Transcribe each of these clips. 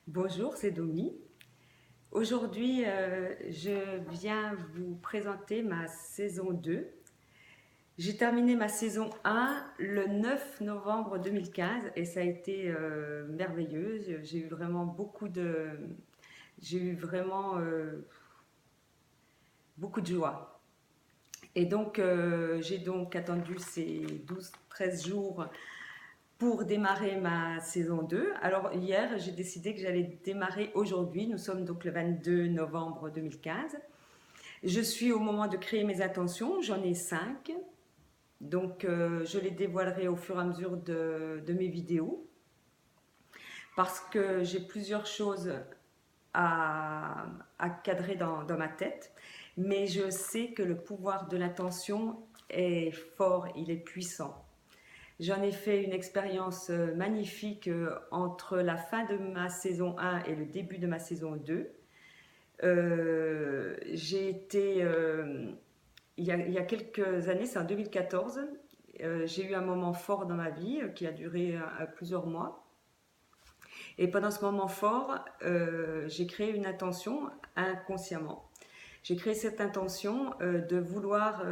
Bonjour, c'est Domi. Aujourd'hui, je viens vous présenter ma saison 2. J'ai terminé ma saison 1 le 9 novembre 2015 et ça a été merveilleux. J'ai eu vraiment j'ai eu vraiment beaucoup de joie. Et donc, j'ai donc attendu ces 12-13 jours pour démarrer ma saison 2. Alors hier, j'ai décidé que j'allais démarrer aujourd'hui. Nous sommes donc le 22 novembre 2015. Je suis au moment de créer mes intentions, j'en ai 5. Donc je les dévoilerai au fur et à mesure de mes vidéos parce que j'ai plusieurs choses à, à cadrer dans ma tête. Mais je sais que le pouvoir de l'intention est fort, il est puissant. J'en ai fait une expérience magnifique entre la fin de ma saison 1 et le début de ma saison 2. J'ai été, il y a quelques années, c'est en 2014, j'ai eu un moment fort dans ma vie qui a duré plusieurs mois. Et pendant ce moment fort, j'ai créé une intention inconsciemment. J'ai créé cette intention de vouloir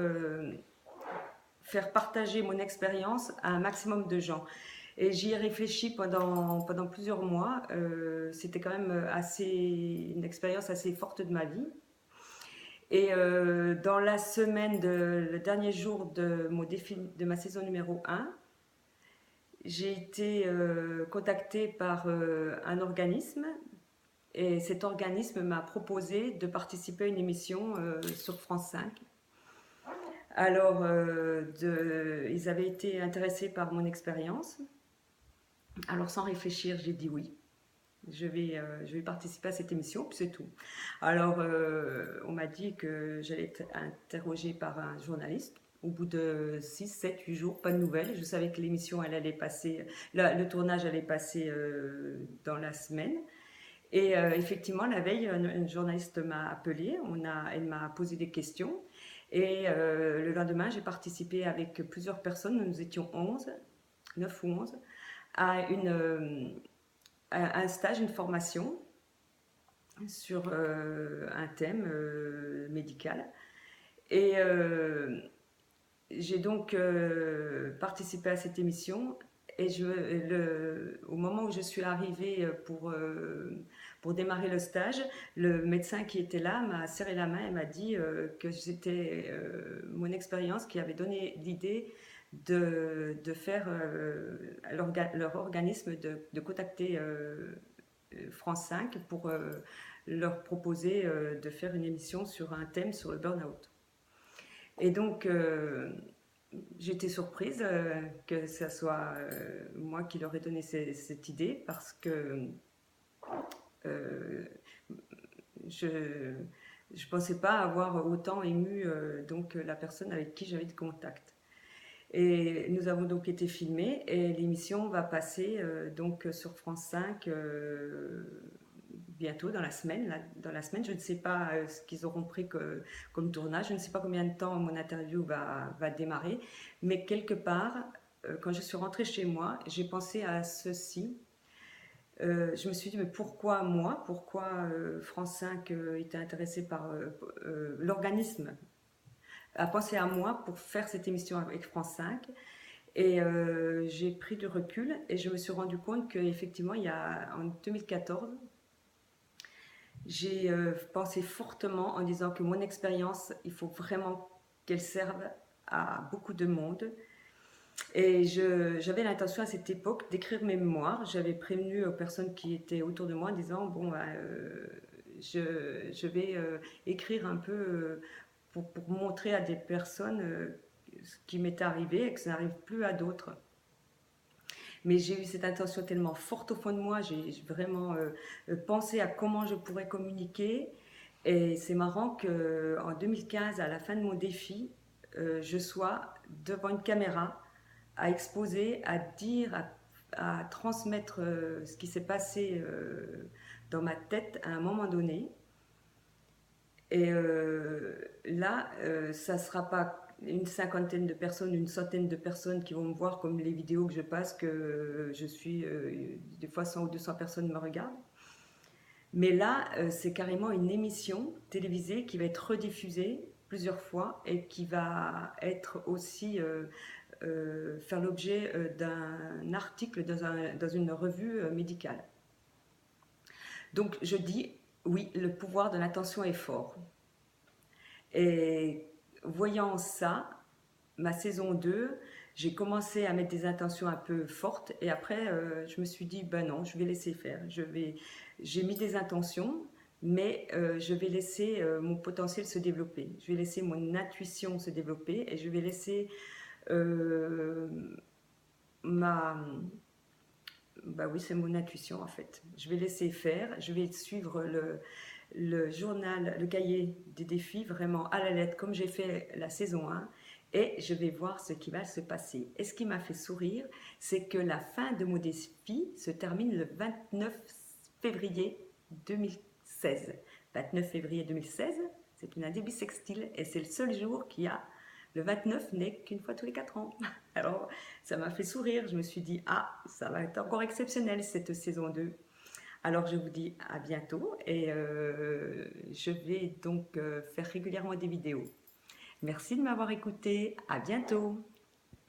faire partager mon expérience à un maximum de gens. Et j'y ai réfléchi pendant plusieurs mois. C'était quand même une expérience assez forte de ma vie. Et dans la semaine, le dernier jour de mon défi de ma saison numéro 1, j'ai été contactée par un organisme et cet organisme m'a proposé de participer à une émission sur France 5. Alors, ils avaient été intéressés par mon expérience. Alors, sans réfléchir, j'ai dit oui. Je vais participer à cette émission, puis c'est tout. Alors, on m'a dit que j'allais être interrogée par un journaliste. Au bout de 6, 7, 8 jours, pas de nouvelles. Je savais que l'émission, elle allait passer, le tournage allait passer dans la semaine. Et effectivement, la veille, un journaliste m'a appelé, elle m'a posé des questions. Et le lendemain, j'ai participé avec plusieurs personnes, nous étions 11, 9 ou 11, à un stage, une formation sur un thème médical. Et j'ai donc participé à cette émission. Et au moment où je suis arrivée pour démarrer le stage, le médecin qui était là m'a serré la main et m'a dit que c'était mon expérience qui avait donné l'idée de faire leur organisme de contacter France 5 pour leur proposer de faire une émission sur un thème sur le burn-out. Et donc, j'étais surprise que ce soit moi qui leur ai donné cette idée parce que euh, je ne pensais pas avoir autant ému donc la personne avec qui j'avais de contact. Et nous avons donc été filmés et l'émission va passer donc sur France 5 bientôt dans la semaine. Dans la semaine, je ne sais pas ce qu'ils auront pris comme tournage, je ne sais pas combien de temps mon interview va démarrer, mais quelque part, quand je suis rentrée chez moi, j'ai pensé à ceci. Je me suis dit, mais pourquoi moi? Pourquoi France 5 était intéressé par l'organisme a pensé à moi pour faire cette émission avec France 5. Et j'ai pris du recul et je me suis rendu compte qu'effectivement, en 2014, j'ai pensé fortement en disant que mon expérience, il faut vraiment qu'elle serve à beaucoup de monde. Et j'avais l'intention à cette époque d'écrire mes mémoires. J'avais prévenu aux personnes qui étaient autour de moi en disant, bon, je vais écrire un peu pour montrer à des personnes ce qui m'est arrivé et que ça n'arrive plus à d'autres. Mais j'ai eu cette intention tellement forte au fond de moi, j'ai vraiment pensé à comment je pourrais communiquer. Et c'est marrant qu'en 2015, à la fin de mon défi, je sois devant une caméra à exposer, à dire, à transmettre ce qui s'est passé dans ma tête à un moment donné. Et là, ça ne sera pas une cinquantaine de personnes, une centaine de personnes qui vont me voir comme les vidéos que je passe, que je suis, des fois 100 ou 200 personnes me regardent. Mais là, c'est carrément une émission télévisée qui va être rediffusée plusieurs fois et qui va être aussi faire l'objet d'un article dans une revue médicale. Donc je dis, oui, le pouvoir de l'attention est fort. Et voyant ça, ma saison 2, j'ai commencé à mettre des intentions un peu fortes et après je me suis dit ben non, je vais laisser faire. J'ai mis des intentions, mais je vais laisser mon potentiel se développer. Je vais laisser mon intuition se développer et je vais laisser euh, ma bah oui, c'est mon intuition en fait. Je vais laisser faire, je vais suivre le journal, le cahier des défis vraiment à la lettre comme j'ai fait la saison 1 et je vais voir ce qui va se passer. Et ce qui m'a fait sourire, c'est que la fin de mon défi se termine le 29 février 2016. 29 février 2016, c'est une année bissextile et c'est le seul jour qui a le 29 n'est qu'une fois tous les 4 ans. Alors, ça m'a fait sourire. Je me suis dit, ah, ça va être encore exceptionnel cette saison 2. Alors, je vous dis à bientôt et je vais donc faire régulièrement des vidéos. Merci de m'avoir écouté. À bientôt.